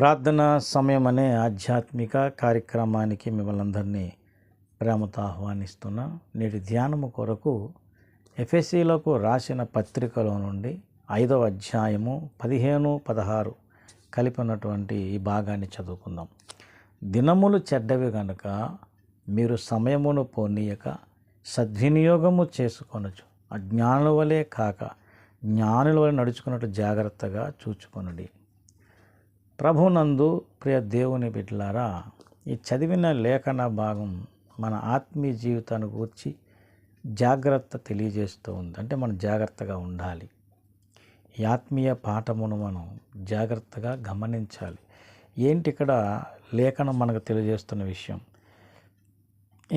ప్రార్థనా సమయం అనే ఆధ్యాత్మిక కార్యక్రమానికి మిమ్మల్ని అందరినీ ప్రేమతో ఆహ్వానిస్తున్నా. నేటి ధ్యానము కొరకు ఎఫెసీలకు రాసిన పత్రికలో నుండి 5వ అధ్యాయము 15-16 కలిపి ఉన్నటువంటి ఈ భాగాన్ని చదువుకుందాం. దినములు చెడ్డవి గనుక మీరు సమయమును పోనీయక సద్వినియోగము చేసుకొనొచ్చు. అజ్ఞానుల వలె కాక జ్ఞానుల వలె నడుచుకున్నట్టు జాగ్రత్తగా చూచుకొనుడి. ప్రభునందు ప్రియ దేవుని బిడ్డలారా, ఈ చదివిన లేఖన భాగం మన ఆత్మీయ జీవితాన్ని గూర్చి జాగ్రత్త తెలియజేస్తూ ఉంది. అంటే మనం జాగ్రత్తగా ఉండాలి. ఈ ఆత్మీయ పాఠమును మనం జాగ్రత్తగా గమనించాలి. ఏంటి ఇక్కడ లేఖనం మనకు తెలియజేస్తున్న విషయం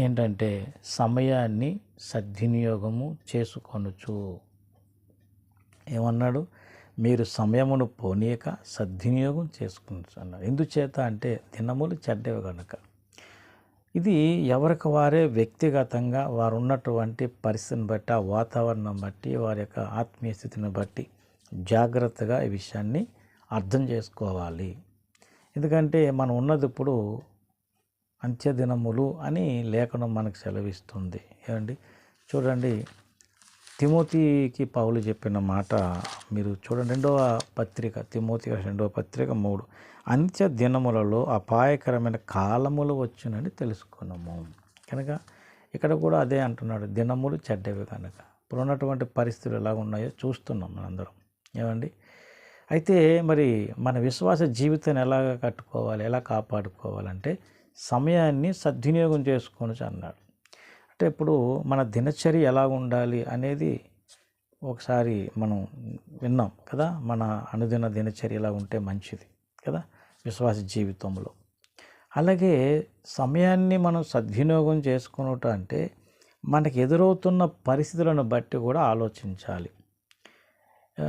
ఏంటంటే, సమయాన్ని సద్వినియోగము చేసుకొనుచు. ఏమన్నాడు? మీరు సమయమును పోనీయక సద్వినియోగం చేసుకుని అన్నారు. ఎందుచేత అంటే దినములు చెడ్డవి కనుక. ఇది ఎవరికి వారే వ్యక్తిగతంగా వారు ఉన్నటువంటి పరిస్థితిని బట్టి, ఆ వాతావరణం బట్టి, వారి యొక్క ఆత్మీయ స్థితిని బట్టి జాగ్రత్తగా ఈ విషయాన్ని అర్థం చేసుకోవాలి. ఎందుకంటే మనం ఉన్నది ఇప్పుడు అంత్య దినములు అని లేఖనం మనకు సెలవిస్తుంది. ఏమండి చూడండి, తిమోతికి పౌలు చెప్పిన మాట మీరు చూడండి. 2వ పత్రిక తిమోతి 2వ పత్రిక 3, అంత్య దినములలో అపాయకరమైన కాలములు వచ్చునని తెలుసుకున్నాము. కనుక ఇక్కడ కూడా అదే అంటున్నాడు, దినములు చెడ్డవి కనుక. ఇప్పుడు ఉన్నటువంటి పరిస్థితులు ఎలా ఉన్నాయో చూస్తున్నాం మనందరం. ఏమండి అయితే మరి మన విశ్వాస జీవితాన్ని ఎలాగ కట్టుకోవాలి, ఎలా కాపాడుకోవాలంటే సమయాన్ని సద్వినియోగం చేసుకోవచ్చు అన్నాడు. అంటే ఇప్పుడు మన దినచర్య ఎలా ఉండాలి అనేది ఒకసారి మనం విన్నాం కదా. మన అనుదిన దినచర్య ఎలా ఉంటే మంచిది కదా విశ్వాస జీవితంలో. అలాగే సమయాన్ని మనం సద్వినియోగం చేసుకున్నట్టు అంటే మనకి ఎదురవుతున్న పరిస్థితులను బట్టి కూడా ఆలోచించాలి.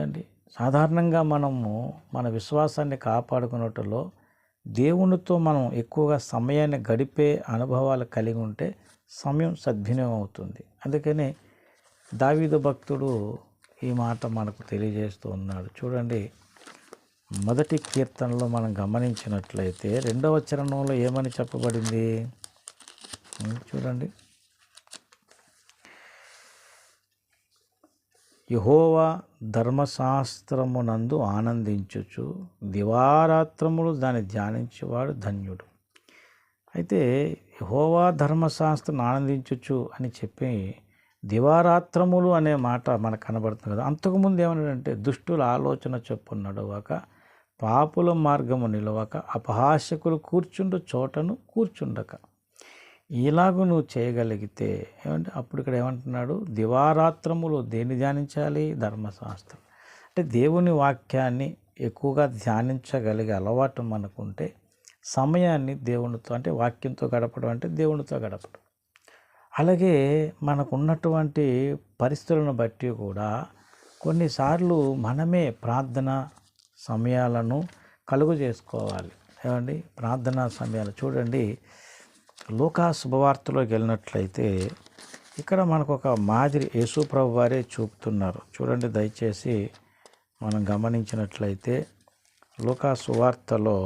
అండి సాధారణంగా మనము మన విశ్వాసాన్ని కాపాడుకున్నట్టులో దేవునితో మనం ఎక్కువగా సమయాన్ని గడిపే అనుభవాలు కలిగి ఉంటే సమయం సద్వినియోగం అవుతుంది. అందుకని దావీదు భక్తుడు ఈ మాట మనకు తెలియజేస్తూ ఉన్నాడు. చూడండి, మొదటి కీర్తనలో మనం గమనించినట్లయితే 2వ చరణంలో ఏమని చెప్పబడింది చూడండి. యెహోవా ధర్మశాస్త్రమునందు ఆనందించుచు దివారాత్రములు దాన్ని ధ్యానించేవాడు ధన్యుడు. అయితే యెహోవా ధర్మశాస్త్రం ఆనందించుచు అని చెప్పి దివారాత్రములు అనే మాట మనకు కనబడుతుంది కదా. అంతకుముందు ఏమన్నాడంటే, దుష్టుల ఆలోచన చొప్పున నడవక, పాపుల మార్గము నిలవక, అపహాస్యకులు కూర్చుండు చోటను కూర్చుండక. ఇలాగూ నువ్వు చేయగలిగితే ఏమంటే అప్పుడు ఇక్కడ ఏమంటున్నాడు, దివారాత్రములు దేన్ని ధ్యానించాలి? ధర్మశాస్త్రం. అంటే దేవుని వాక్యాన్ని ఎక్కువగా ధ్యానించగలిగే అలవాటు మనకుంటే సమయాన్ని దేవునితో, అంటే వాక్యంతో గడపడం అంటే దేవునితో గడపడం. అలాగే మనకు ఉన్నటువంటి పరిస్థితులను బట్టి కూడా కొన్నిసార్లు మనమే ప్రార్థన సమయాలను కలుగు చేసుకోవాలి. ఏమండి ప్రార్థనా సమయాలు చూడండి, లూకా శుభవార్తలోకి వెళ్ళినట్లయితే ఇక్కడ మనకు ఒక మాదిరి యేసు ప్రభు వారే చూపుతున్నారు. చూడండి దయచేసి మనం గమనించినట్లయితే లూకా సువార్తలో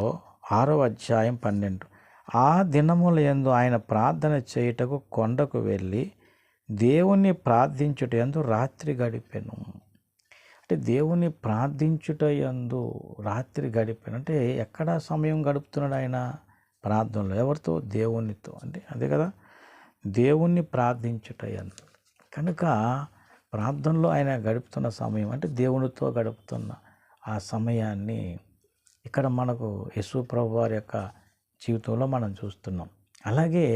6వ అధ్యాయం 12, ఆ దినముల యందు ఆయన ప్రార్థన చేయుటకు కొండకు వెళ్ళి దేవుణ్ణి ప్రార్థించుట యందు రాత్రి గడిపెను. అంటే దేవుని ప్రార్థించుట యందు రాత్రి గడిపెను అంటే ఎక్కడ సమయం గడుపుతున్నాడు ఆయన? ప్రార్థనలో. ఎవరితో? దేవునితో. అంటే అదే కదా, దేవుణ్ణి ప్రార్థించుట యందు. కనుక ప్రార్థనలో ఆయన గడుపుతున్న సమయం అంటే దేవునితో గడుపుతున్న ఆ సమయాన్ని ఇక్కడ మనకు యేసు ప్రభు వారి యొక్క జీవితంలో మనం చూస్తున్నాం. అలాగే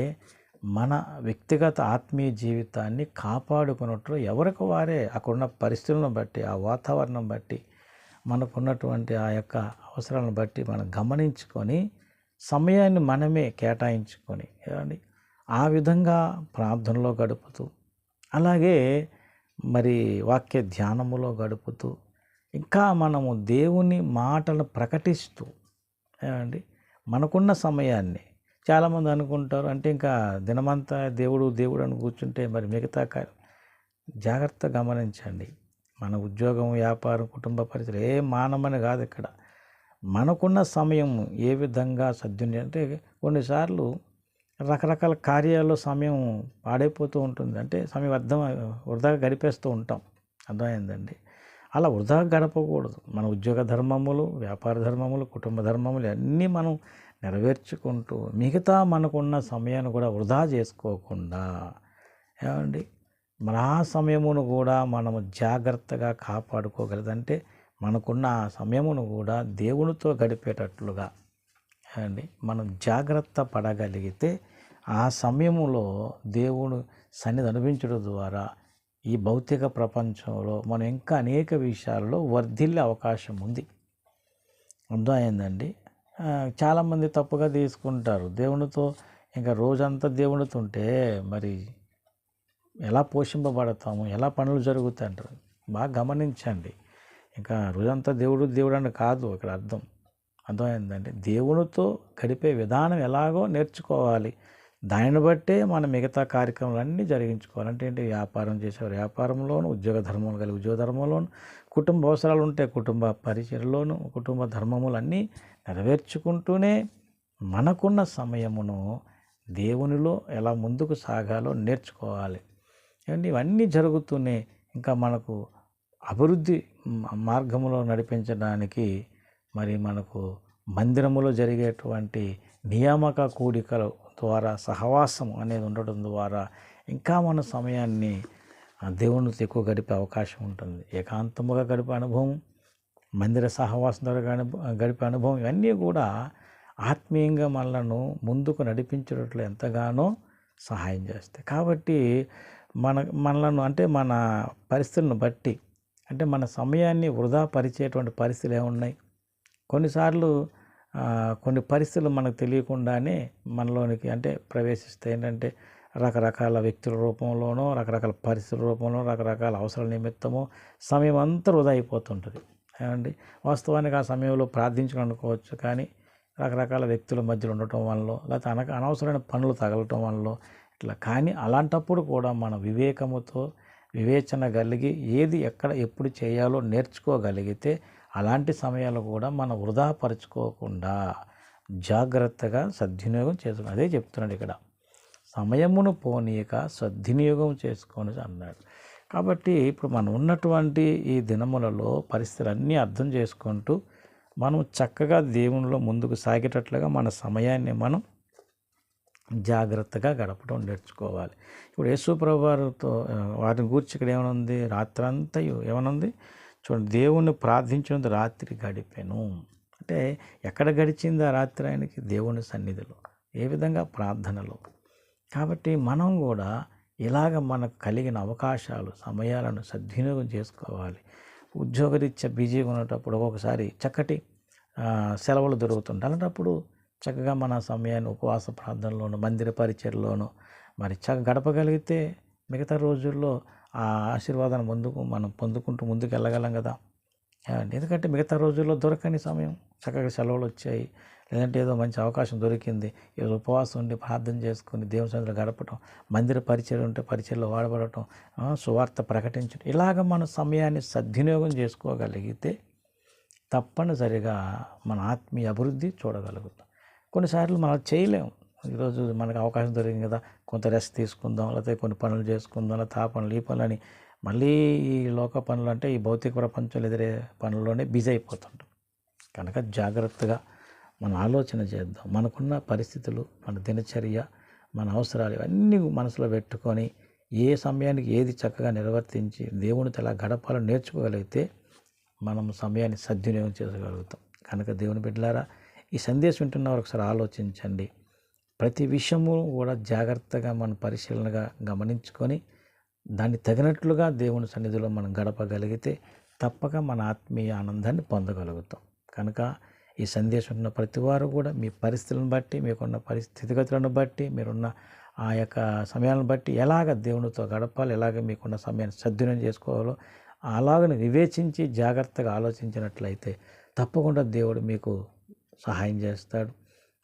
మన వ్యక్తిగత ఆత్మీయ జీవితాన్ని కాపాడుకున్నట్లు ఎవరికి వారే అక్కడున్న పరిస్థితులను బట్టి, ఆ వాతావరణం బట్టి, మనకున్నటువంటి ఆ యొక్క అవసరాలను బట్టి మనం గమనించుకొని సమయాన్ని మనమే కేటాయించుకొని ఏమండి ఆ విధంగా ప్రార్థనలో గడుపుతూ, అలాగే మరి వాక్య ధ్యానములో గడుపుతూ, ఇంకా మనము దేవుని మాటలను ప్రకటిస్తూ ఏమండి మనకున్న సమయాన్ని, చాలామంది అనుకుంటారు అంటే ఇంకా దినమంతా దేవుడు దేవుడు అని కూర్చుంటే మరి మిగతా జాగ్రత్త గమనించండి. మన ఉద్యోగం, వ్యాపారం, కుటుంబ పరిస్థితులు ఏం మానమని కాదు ఇక్కడ. మనకున్న సమయం ఏ విధంగా సద్వినియోగం అంటే కొన్నిసార్లు రకరకాల కార్యాల్లో సమయం పాడైపోతూ ఉంటుంది. అంటే సమయం వృధాగా గడిపేస్తూ ఉంటాం. అర్థమైందండి. అలా వృధా గడపకూడదు. మన ఉద్యోగ ధర్మములు, వ్యాపార ధర్మములు, కుటుంబ ధర్మములు అన్నీ మనం నెరవేర్చుకుంటూ మిగతా మనకున్న సమయాన్ని కూడా వృధా చేసుకోకుండా ఏమండి మన ఆ సమయమును కూడా మనము జాగ్రత్తగా కాపాడుకోగలదంటే మనకున్న ఆ సమయమును కూడా దేవునితో గడిపేటట్లుగా అండి మనం జాగ్రత్త పడగలిగితే ఆ సమయములో దేవుని సన్నిధి అనుభవించడం ద్వారా ఈ భౌతిక ప్రపంచంలో మనం ఇంకా అనేక విషయాల్లో వర్ధిల్లే అవకాశం ఉంది. అర్థమైందండి. చాలామంది తప్పుగా తీసుకుంటారు. దేవునితో ఇంకా రోజంతా దేవునితో ఉంటే మరి ఎలా పోషింపబడతాము, ఎలా పనులు జరుగుతాయి అంటారు. బాగా గమనించండి. ఇంకా రోజంతా దేవుడు అని కాదు ఇక్కడ అర్థమైందండి. దేవునితో గడిపే విధానం ఎలాగో నేర్చుకోవాలి. దానిని బట్టే మనం మిగతా కార్యక్రమాలన్నీ జరిగించుకోవాలి. అంటే ఏంటి, వ్యాపారం చేసేవారు వ్యాపారంలోను, ఉద్యోగ ధర్మములు కలిగి ఉద్యోగ ధర్మంలోను, కుటుంబ అవసరాలు ఉంటే కుటుంబ పరిచయలోను, కుటుంబ ధర్మములన్నీ నెరవేర్చుకుంటూనే మనకున్న సమయమును దేవునిలో ఎలా ముందుకు సాగాలో నేర్చుకోవాలి. ఏమండి ఇవన్నీ జరుగుతూనే ఇంకా మనకు అభివృద్ధి మార్గంలో నడిపించడానికి మరి మనకు మందిరములో జరిగేటువంటి నియామక కూడికల ద్వారా సహవాసం అనేది ఉండడం ద్వారా ఇంకా మన సమయాన్ని దేవునితో ఎక్కువ గడిపే అవకాశం ఉంటుంది. ఏకాంతముగా గడిపే అనుభవం, మందిర సహవాసం ద్వారా గడిపే అనుభవం ఇవన్నీ కూడా ఆత్మీయంగా ముందుకు నడిపించేటట్లు ఎంతగానో సహాయం చేస్తాయి. కాబట్టి మనలను అంటే మన పరిస్థితులను బట్టి అంటే మన సమయాన్ని వృధా పరిచేటువంటి పరిస్థితులు ఏమున్నాయి. కొన్నిసార్లు కొన్ని పరిస్థితులు మనకు తెలియకుండానే మనలోనికి అంటే ప్రవేశిస్తాయి. ఏంటంటే రకరకాల వ్యక్తుల రూపంలోనో, రకరకాల పరిస్థితుల రూపంలో, రకరకాల అవసరాల నిమిత్తమో సమయం అంతా వృధా అయిపోతుంటుంది. ఏమండి వాస్తవానికి ఆ సమయంలో ప్రార్థించుకోవచ్చు, కానీ రకరకాల వ్యక్తుల మధ్యలో ఉండటం వల్ల లేకపోతే అనవసరమైన పనులు తగలటం వల్ల ఇట్లా. కానీ అలాంటప్పుడు కూడా మన వివేకముతో వివేచన కలిగి ఏది ఎక్కడ ఎప్పుడు చేయాలో నేర్చుకోగలిగితే అలాంటి సమయాలు కూడా మనం వృధా పరుచుకోకుండా జాగ్రత్తగా సద్వినియోగం చేసుకోవాలి. అదే చెప్తున్నాడు ఇక్కడ, సమయమును పోనీయక సద్వినియోగం చేసుకొని అన్నాడు. కాబట్టి ఇప్పుడు మనం ఉన్నటువంటి ఈ దినములలో పరిస్థితులన్నీ అర్థం చేసుకుంటూ మనం చక్కగా దేవునిలో ముందుకు సాగేటట్లుగా మన సమయాన్ని మనం జాగ్రత్తగా గడపడం నేర్చుకోవాలి. ఇప్పుడు యేసు ప్రభువారితో వారిని గూర్చి ఇక్కడ ఏమనుంది, రాత్రంతా ఏమనుంది చూడండి, దేవుణ్ణి ప్రార్థించినందుకు రాత్రి గడిపాను అంటే ఎక్కడ గడిచింది ఆ రాత్రి ఆయనకి? దేవుని సన్నిధిలో. ఏ విధంగా? ప్రార్థనలో. కాబట్టి మనం కూడా ఇలాగ మనకు కలిగిన అవకాశాలు సమయాలను సద్వినియోగం చేసుకోవాలి. ఉద్యోగరీత్యా బిజీగా ఉన్నప్పుడు ఒక్కొక్కసారి చక్కటి సెలవులు దొరుకుతుంటాయి. అలాంటప్పుడు చక్కగా మన సమయాన్ని ఉపవాస ప్రార్థనలోను, మందిర పరిచర్లోను మరి గడపగలిగితే మిగతా రోజుల్లో ఆ ఆశీర్వాదాన్ని మనం పొందుకుంటూ ముందుకు వెళ్ళగలం కదా. ఎందుకంటే మిగతా రోజుల్లో దొరకని సమయం, చక్కగా సెలవులు వచ్చాయి, లేదంటే ఏదో మంచి అవకాశం దొరికింది, ఏదో ఉపవాసం ఉండి ప్రార్థన చేసుకుని దేవుని సన్నిధిలో గడపటం, మందిర పరిచయం ఉంటే పరిచయంలో వాడబడటం, సువార్త ప్రకటించడం, ఇలాగ మన సమయాన్ని సద్వినియోగం చేసుకోగలిగితే తప్పనిసరిగా మన ఆత్మీయ అభివృద్ధి చూడగలుగుతాం. కొన్నిసార్లు మనం చేయలేము. ఈరోజు మనకు అవకాశం దొరికింది కదా, కొంత రెస్ట్ తీసుకుందాం, లేకపోతే కొన్ని పనులు చేసుకుందాం, లేకపోతే ఆ పనులు ఈ పనులని మళ్ళీ ఈ లోక పనులు అంటే ఈ భౌతిక ప్రపంచంలో ఎదురే పనుల్లోనే బిజీ అయిపోతుంటాం. కనుక జాగ్రత్తగా మనం ఆలోచన చేద్దాం. మనకున్న పరిస్థితులు, మన దినచర్య, మన అవసరాలు ఇవన్నీ మనసులో పెట్టుకొని ఏ సమయానికి ఏది చక్కగా నిర్వర్తించి దేవునితో ఎలా గడపాలో నేర్చుకోగలిగితే మనం సమయాన్ని సద్వినియోగం చేసుకోగలుగుతాం. కనుక దేవుని బిడ్డలారా, ఈ సందేశం వింటున్నవారు ఒకసారి ఆలోచించండి. ప్రతి విషయము కూడా జాగ్రత్తగా మన పరిశీలనగా గమనించుకొని దాన్ని తగినట్లుగా దేవుని సన్నిధిలో మనం గడపగలిగితే తప్పక మన ఆత్మీయ ఆనందాన్ని పొందగలుగుతాం. కనుక ఈ సందేశం ఉన్న ప్రతి వారు కూడా మీ పరిస్థితులను బట్టి, మీకున్న పరిస్థితిగతులను బట్టి, మీరున్న ఆ యొక్క సమయాలను బట్టి ఎలాగ దేవునితో గడపాలి, ఎలాగ మీకున్న సమయాన్ని సద్వినియోగం చేసుకోవాలో అలాగని వివేచించి జాగ్రత్తగా ఆలోచించినట్లయితే తప్పకుండా దేవుడు మీకు సహాయం చేస్తాడు,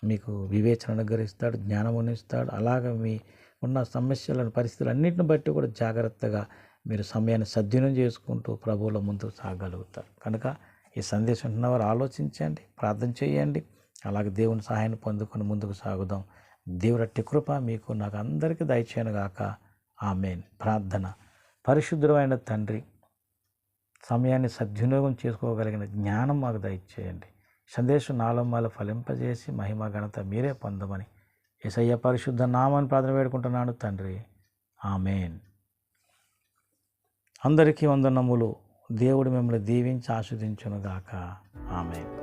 మీకు వివేచన అనుగ్రహిస్తాడు, జ్ఞానమును ఇస్తాడు. అలాగ మీ ఉన్న సమస్యలను, పరిస్థితులు అన్నింటిని బట్టి కూడా జాగ్రత్తగా మీరు సమయాన్ని సద్వినియోగం చేసుకుంటూ ప్రభువుల ముందుకు సాగలుగుతారు. కనుక ఈ సందేశం ఉన్నవారు ఆలోచించండి, ప్రార్థన చేయండి. అలాగే దేవుని సహాయాన్ని పొందుకొని ముందుకు సాగుదాం. దేవుడి అట్టి కృప మీకు నాకు అందరికీ దయచేయనుగాక. ఆమేన్. ప్రార్థన. పరిశుద్ధమైన తండ్రి, సమయాన్ని సద్వినియోగం చేసుకోగలిగిన జ్ఞానం మాకు దయచేయండి. సందేశం నాలో మాలో ఫలింపజేసి మహిమ ఘనత మీరే పొందమని యేసయ్య పరిశుద్ధ నామాన్ని ప్రార్థన వేడుకుంటున్నాను తండ్రి. ఆమేన్. అందరికీ వందనములు. దేవుడు మిమ్మల్ని దీవించి ఆశీర్వదించునుగాక. ఆమేన్.